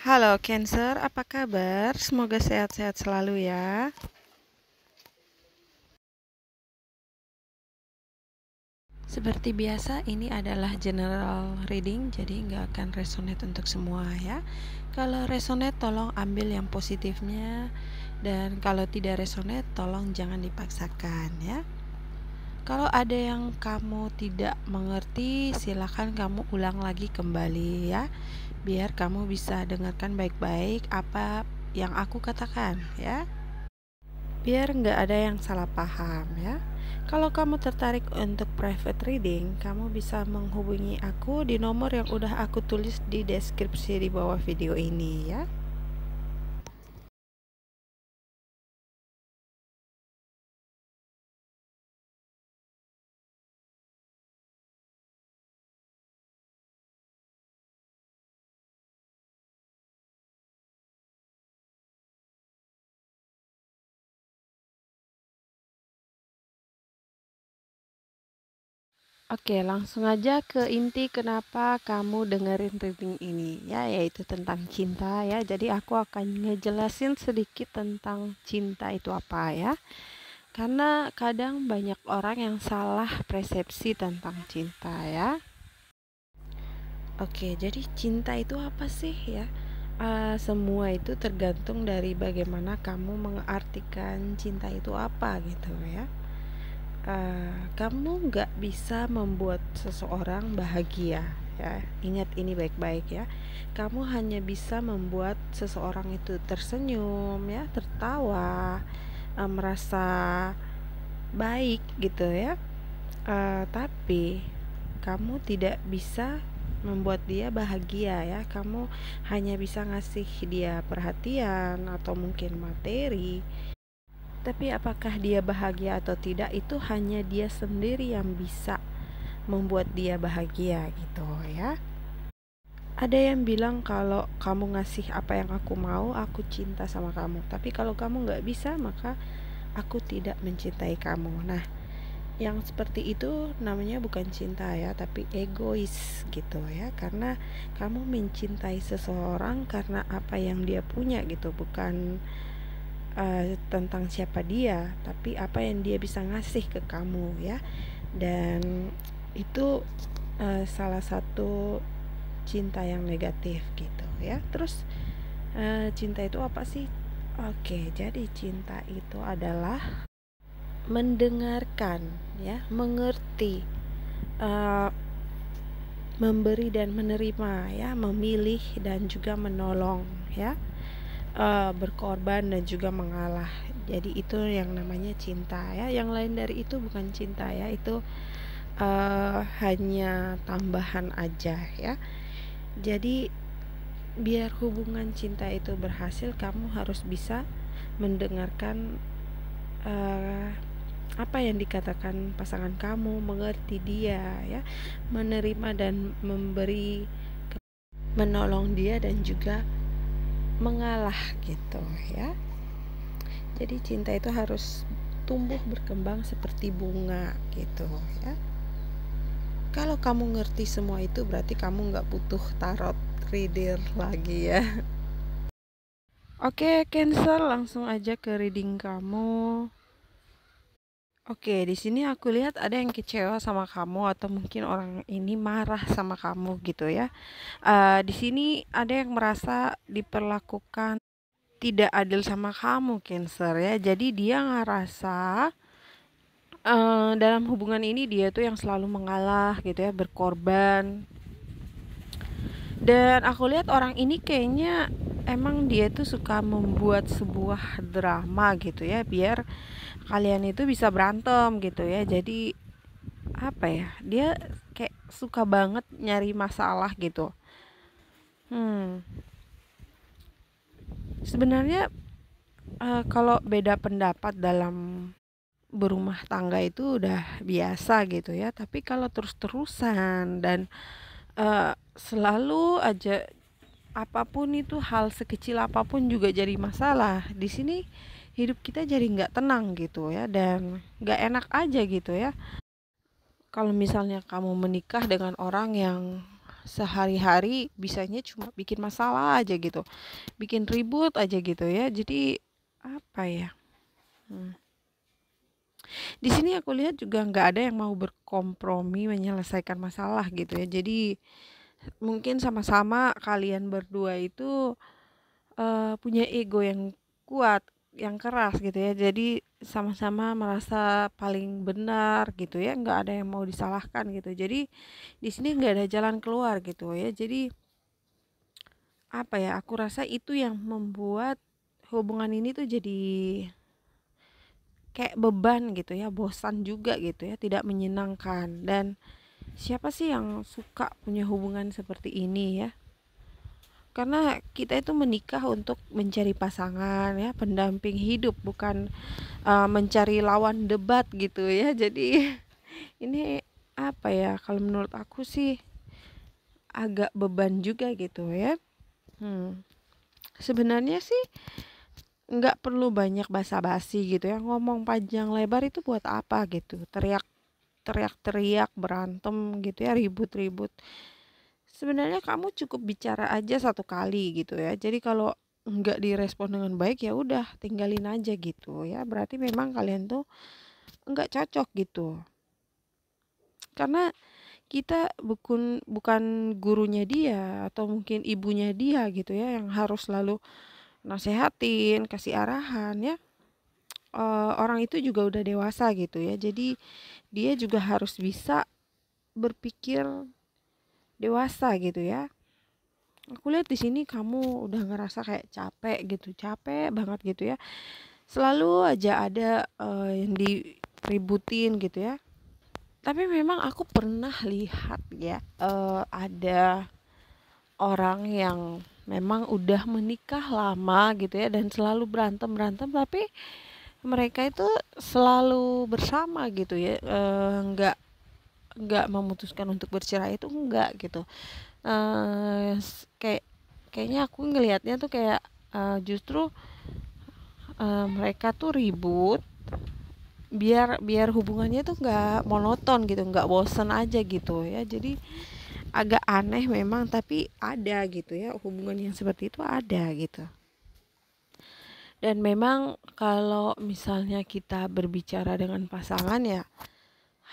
Halo Cancer, apa kabar? Semoga sehat-sehat selalu ya. Seperti biasa, ini adalah general reading, jadi nggak akan resonate untuk semua ya. Kalau resonate, tolong ambil yang positifnya, dan kalau tidak resonate, tolong jangan dipaksakan ya. Kalau ada yang kamu tidak mengerti, silakan kamu ulang lagi kembali ya, biar kamu bisa dengarkan baik-baik apa yang aku katakan ya, biar nggak ada yang salah paham ya. Kalau kamu tertarik untuk private reading, kamu bisa menghubungi aku di nomor yang udah aku tulis di deskripsi di bawah video ini ya. Oke, langsung aja ke inti kenapa kamu dengerin reading ini ya, yaitu tentang cinta ya. Jadi aku akan ngejelasin sedikit tentang cinta itu apa ya. Karena kadang banyak orang yang salah persepsi tentang cinta ya. Oke, jadi cinta itu apa sih ya? Semua itu tergantung dari bagaimana kamu mengartikan cinta itu apa gitu ya. Kamu nggak bisa membuat seseorang bahagia ya. Ingat ini baik-baik ya. Kamu hanya bisa membuat seseorang itu tersenyum ya, tertawa, merasa baik gitu ya. Tapi kamu tidak bisa membuat dia bahagia ya. Kamu hanya bisa ngasih dia perhatian atau mungkin materi. Tapi apakah dia bahagia atau tidak, itu hanya dia sendiri yang bisa membuat dia bahagia gitu ya. Ada yang bilang kalau kamu ngasih apa yang aku mau, aku cinta sama kamu. Tapi kalau kamu nggak bisa, maka aku tidak mencintai kamu. Nah, yang seperti itu namanya bukan cinta ya, tapi egois gitu ya. Karena kamu mencintai seseorang karena apa yang dia punya gitu, bukan tentang siapa dia, tapi apa yang dia bisa ngasih ke kamu ya. Dan itu salah satu cinta yang negatif gitu ya. Terus cinta itu apa sih? Oke, jadi cinta itu adalah mendengarkan ya, mengerti, uh, memberi dan menerima ya, memilih dan juga menolong ya, berkorban dan juga mengalah. Jadi itu yang namanya cinta ya. Yang lain dari itu bukan cinta ya, itu hanya tambahan aja ya. Jadi biar hubungan cinta itu berhasil, kamu harus bisa mendengarkan apa yang dikatakan pasangan kamu, mengerti dia ya, menerima dan memberi, menolong dia dan juga mengalah gitu ya. Jadi cinta itu harus tumbuh berkembang seperti bunga gitu ya. Kalau kamu ngerti semua itu, berarti kamu nggak butuh tarot reader lagi ya. Oke, Cancer, langsung aja ke reading kamu. Oke, di sini aku lihat ada yang kecewa sama kamu atau mungkin orang ini marah sama kamu gitu ya. Di sini ada yang merasa diperlakukan tidak adil sama kamu, Cancer ya. Jadi dia ngerasa dalam hubungan ini dia tuh yang selalu mengalah gitu ya, berkorban. Dan aku lihat orang ini kayaknya emang dia tuh suka membuat sebuah drama gitu ya, biar kalian itu bisa berantem gitu ya. Jadi apa ya, dia kayak suka banget nyari masalah gitu. Sebenarnya kalau beda pendapat dalam berumah tangga itu udah biasa gitu ya, tapi kalau terus-terusan dan selalu aja apapun itu, hal sekecil apapun juga jadi masalah, di sini hidup kita jadi nggak tenang gitu ya, dan nggak enak aja gitu ya. Kalau misalnya kamu menikah dengan orang yang sehari-hari bisanya cuma bikin masalah aja gitu, bikin ribut aja gitu ya. Jadi apa ya? Hmm. Di sini aku lihat juga nggak ada yang mau berkompromi menyelesaikan masalah gitu ya. Jadi mungkin sama-sama kalian berdua itu punya ego yang kuat, yang keras gitu ya. Jadi sama-sama merasa paling benar gitu ya. Nggak ada yang mau disalahkan gitu. Jadi di sini nggak ada jalan keluar gitu ya. Jadi apa ya? Aku rasa itu yang membuat hubungan ini tuh jadi kayak beban gitu ya, bosan juga gitu ya, tidak menyenangkan. Dan siapa sih yang suka punya hubungan seperti ini ya? Karena kita itu menikah untuk mencari pasangan ya, pendamping hidup, bukan mencari lawan debat gitu ya. Jadi ini apa ya? Kalau menurut aku sih agak beban juga gitu ya. Hmm. Sebenarnya sih nggak perlu banyak basa-basi gitu ya, ngomong panjang lebar itu buat apa gitu, teriak-teriak berantem gitu ya, ribut-ribut. Sebenarnya kamu cukup bicara aja satu kali gitu ya. Jadi kalau nggak direspon dengan baik ya udah tinggalin aja gitu ya. Berarti memang kalian tuh nggak cocok gitu. Karena kita bukan gurunya dia atau mungkin ibunya dia gitu ya yang harus selalu nasehatin, kasih arahan ya. Orang itu juga udah dewasa gitu ya. Jadi dia juga harus bisa berpikir dewasa gitu ya. Aku lihat di sini kamu udah ngerasa kayak capek gitu, capek banget gitu ya. Selalu aja ada yang diributin gitu ya. Tapi memang aku pernah lihat ya, ada orang yang memang udah menikah lama gitu ya dan selalu berantem-berantem tapi mereka itu selalu bersama gitu ya, nggak memutuskan untuk bercerai itu enggak gitu. Kayaknya aku ngelihatnya tuh kayak justru mereka tuh ribut biar biar hubungannya tuh nggak monoton gitu, nggak bosen aja gitu ya. Jadi agak aneh memang, tapi ada gitu ya, hubungan yang seperti itu ada gitu. Dan memang kalau misalnya kita berbicara dengan pasangan ya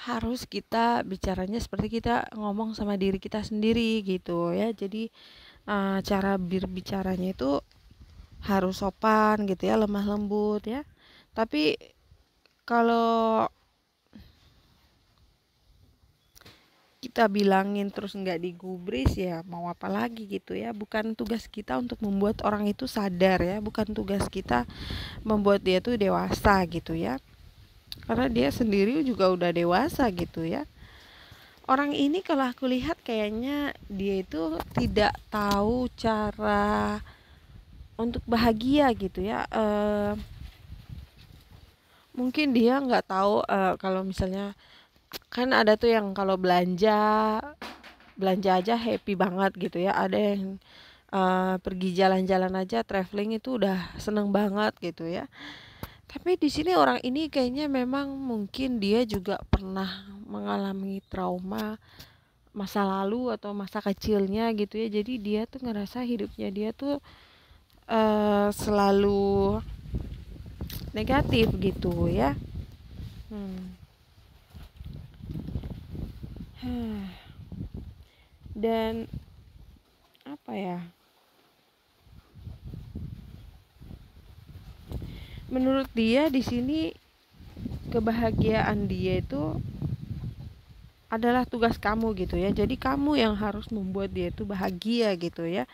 harus kita bicaranya seperti kita ngomong sama diri kita sendiri gitu ya. Jadi cara berbicaranya itu harus sopan gitu ya, lemah lembut ya. Tapi kalau kita bilangin terus nggak digubris ya mau apa lagi gitu ya. Bukan tugas kita untuk membuat orang itu sadar ya, bukan tugas kita membuat dia tuh dewasa gitu ya, karena dia sendiri juga udah dewasa gitu ya. Orang ini kalau aku lihat kayaknya dia itu tidak tahu cara untuk bahagia gitu ya. Mungkin dia nggak tahu kalau misalnya kan ada tuh yang kalau belanja belanja aja happy banget gitu ya. Ada yang pergi jalan-jalan aja traveling itu udah seneng banget gitu ya. Tapi di sini orang ini kayaknya memang mungkin dia juga pernah mengalami trauma masa lalu atau masa kecilnya gitu ya. Jadi dia tuh ngerasa hidupnya dia tuh selalu negatif gitu ya. Hmm. Dan apa ya? Menurut dia di sini kebahagiaan dia itu adalah tugas kamu gitu ya. Jadi kamu yang harus membuat dia itu bahagia gitu ya.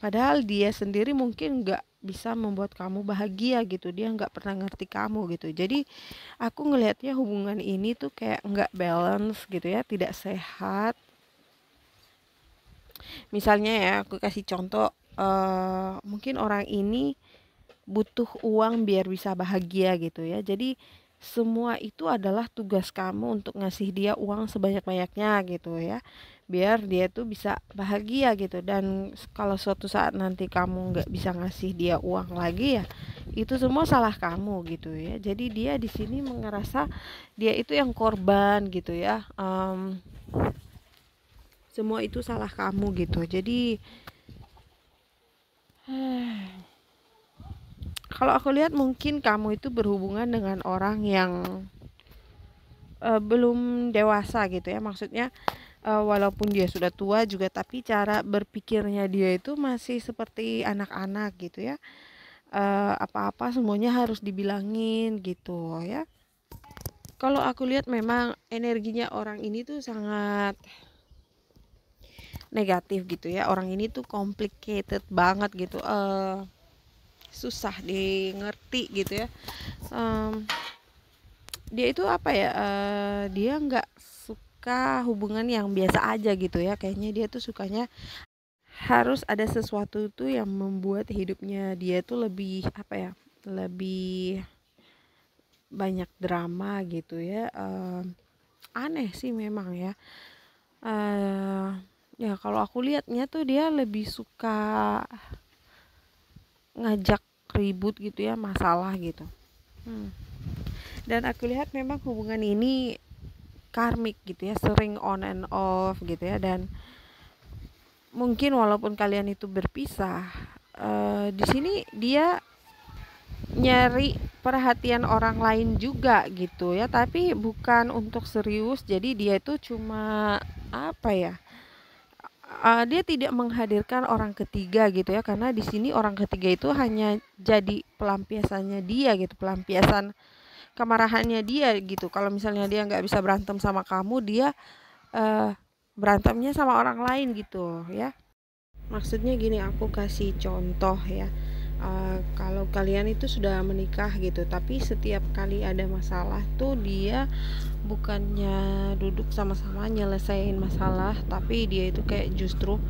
Padahal dia sendiri mungkin nggak bisa membuat kamu bahagia gitu. Dia nggak pernah ngerti kamu gitu. Jadi aku ngelihatnya hubungan ini tuh kayak nggak balance gitu ya, tidak sehat. Misalnya ya, aku kasih contoh, mungkin orang ini butuh uang biar bisa bahagia gitu ya. Jadi semua itu adalah tugas kamu untuk ngasih dia uang sebanyak-banyaknya gitu ya. Biar dia tuh bisa bahagia gitu. Dan kalau suatu saat nanti kamu nggak bisa ngasih dia uang lagi ya, itu semua salah kamu gitu ya. Jadi dia di sini ngerasa dia itu yang korban gitu ya. semua itu salah kamu gitu. Jadi kalau aku lihat mungkin kamu itu berhubungan dengan orang yang belum dewasa gitu ya. Maksudnya walaupun dia sudah tua juga, tapi cara berpikirnya dia itu masih seperti anak-anak gitu ya. Apa-apa semuanya harus dibilangin gitu ya. Kalau aku lihat memang energinya orang ini tuh sangat negatif gitu ya. Orang ini tuh complicated banget gitu, susah di ngerti gitu ya. Dia itu apa ya, dia nggak suka hubungan yang biasa aja gitu ya. Kayaknya dia tuh sukanya harus ada sesuatu tuh yang membuat hidupnya dia tuh lebih apa ya, lebih banyak drama gitu ya. Aneh sih memang ya. Ya kalau aku lihatnya tuh dia lebih suka ngajak ribut gitu ya, masalah gitu. Dan aku lihat memang hubungan ini karmik gitu ya, sering on and off gitu ya. Dan mungkin walaupun kalian itu berpisah, di sini dia nyari perhatian orang lain juga gitu ya, tapi bukan untuk serius. Jadi dia itu cuma apa ya, dia tidak menghadirkan orang ketiga gitu ya, karena di sini orang ketiga itu hanya jadi pelampiasannya dia gitu, pelampiasan kemarahannya dia gitu. Kalau misalnya dia nggak bisa berantem sama kamu, dia berantemnya sama orang lain gitu ya. Maksudnya gini, aku kasih contoh ya. Kalau kalian itu sudah menikah gitu, tapi setiap kali ada masalah tuh dia bukannya duduk sama-sama nyelesain masalah, tapi dia itu kayak justru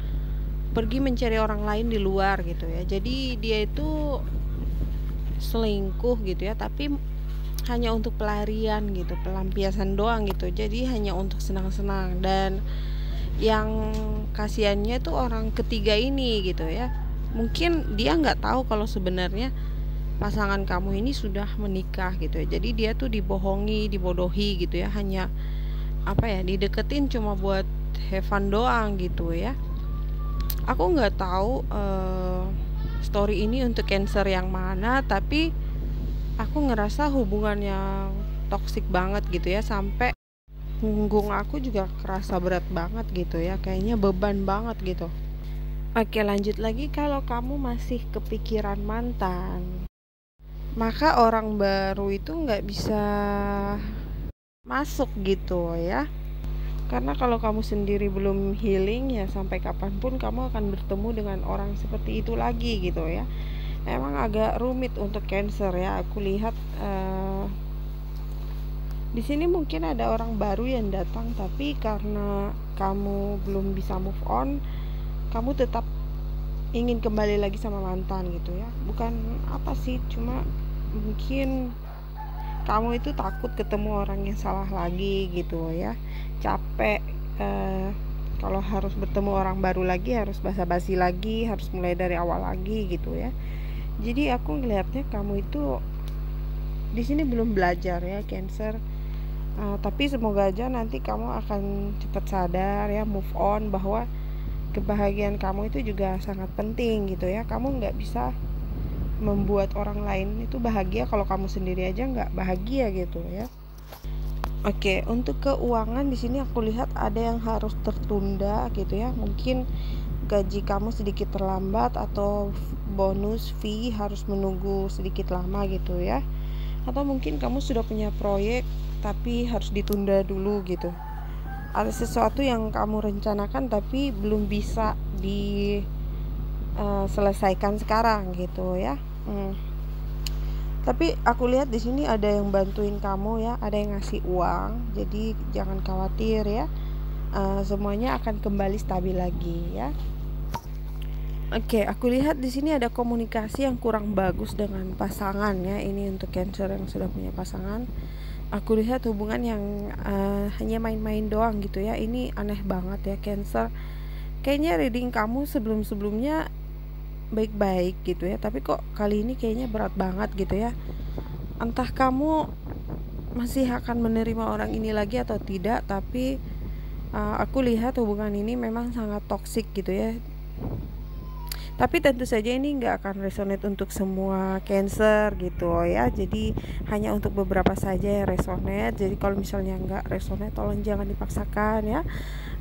pergi mencari orang lain di luar gitu ya. Jadi dia itu selingkuh gitu ya, tapi hanya untuk pelarian gitu, pelampiasan doang gitu. Jadi hanya untuk senang-senang. Dan yang kasihannya tuh orang ketiga ini gitu ya. Mungkin dia nggak tahu kalau sebenarnya pasangan kamu ini sudah menikah gitu ya. Jadi dia tuh dibohongi, dibodohi gitu ya. Hanya apa ya, dideketin cuma buat have fun doang gitu ya. Aku nggak tahu story ini untuk Cancer yang mana, tapi aku ngerasa hubungan yang toksik banget gitu ya, sampai punggung aku juga kerasa berat banget gitu ya, kayaknya beban banget gitu. Oke, lanjut lagi. Kalau kamu masih kepikiran mantan, maka orang baru itu nggak bisa masuk gitu ya. Karena kalau kamu sendiri belum healing ya, sampai kapanpun kamu akan bertemu dengan orang seperti itu lagi gitu ya. Emang agak rumit untuk Cancer ya. Aku lihat di sini mungkin ada orang baru yang datang, tapi karena kamu belum bisa move on, kamu tetap ingin kembali lagi sama mantan gitu ya. Bukan apa sih, cuma mungkin kamu itu takut ketemu orang yang salah lagi gitu ya. Capek kalau harus bertemu orang baru lagi, harus basa-basi lagi, harus mulai dari awal lagi gitu ya. Jadi aku ngelihatnya kamu itu di sini belum belajar ya, Cancer. Tapi semoga aja nanti kamu akan cepat sadar ya, move on, bahwa kebahagiaan kamu itu juga sangat penting gitu ya. Kamu nggak bisa membuat orang lain itu bahagia kalau kamu sendiri aja nggak bahagia gitu ya. Oke, untuk keuangan di sini aku lihat ada yang harus tertunda gitu ya. Mungkin gaji kamu sedikit terlambat, atau bonus fee harus menunggu sedikit lama gitu ya. Atau mungkin kamu sudah punya proyek tapi harus ditunda dulu gitu. Ada sesuatu yang kamu rencanakan tapi belum bisa diselesaikan sekarang gitu ya. Tapi aku lihat di sini ada yang bantuin kamu ya, ada yang ngasih uang. Jadi jangan khawatir ya. Semuanya akan kembali stabil lagi ya. Oke, aku lihat di sini ada komunikasi yang kurang bagus dengan pasangan ya. Ini untuk Cancer yang sudah punya pasangan. Aku lihat hubungan yang hanya main-main doang gitu ya. Ini aneh banget ya, Cancer. Kayaknya reading kamu sebelum-sebelumnya baik-baik gitu ya, tapi kok kali ini kayaknya berat banget gitu ya. Entah kamu masih akan menerima orang ini lagi atau tidak, tapi Aku lihat hubungan ini memang sangat toksik gitu ya. Tapi tentu saja ini nggak akan resonate untuk semua Cancer gitu ya. Jadi hanya untuk beberapa saja yang resonate. Jadi kalau misalnya nggak resonate, tolong jangan dipaksakan ya.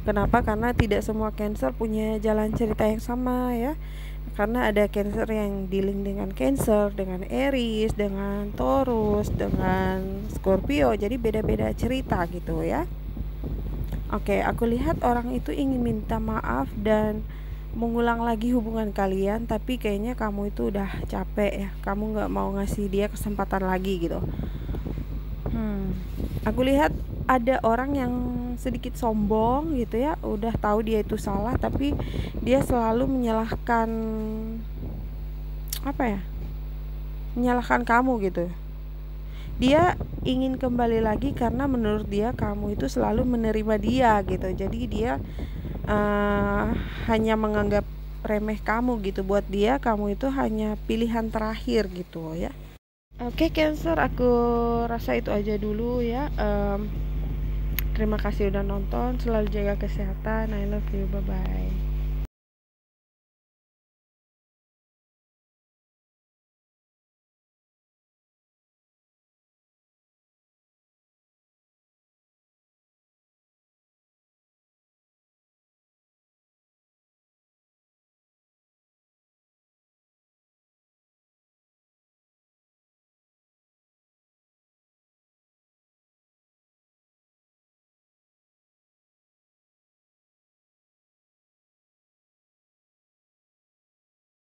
Kenapa? Karena tidak semua Cancer punya jalan cerita yang sama ya. Karena ada Cancer yang dealing dengan Cancer, dengan Aries, dengan Taurus, dengan Scorpio. Jadi beda-beda cerita gitu ya. Oke, aku lihat orang itu ingin minta maaf dan mengulang lagi hubungan kalian, tapi kayaknya kamu itu udah capek ya. Kamu nggak mau ngasih dia kesempatan lagi gitu. Aku lihat ada orang yang sedikit sombong gitu ya, udah tahu dia itu salah, tapi dia selalu menyalahkan, apa ya? Menyalahkan kamu gitu. Dia ingin kembali lagi karena menurut dia kamu itu selalu menerima dia gitu. Jadi dia uh, hanya menganggap remeh kamu gitu. Buat dia kamu itu hanya pilihan terakhir gitu ya. Oke, Cancer, aku rasa itu aja dulu ya. Terima kasih udah nonton. Selalu jaga kesehatan. I love you. Bye bye.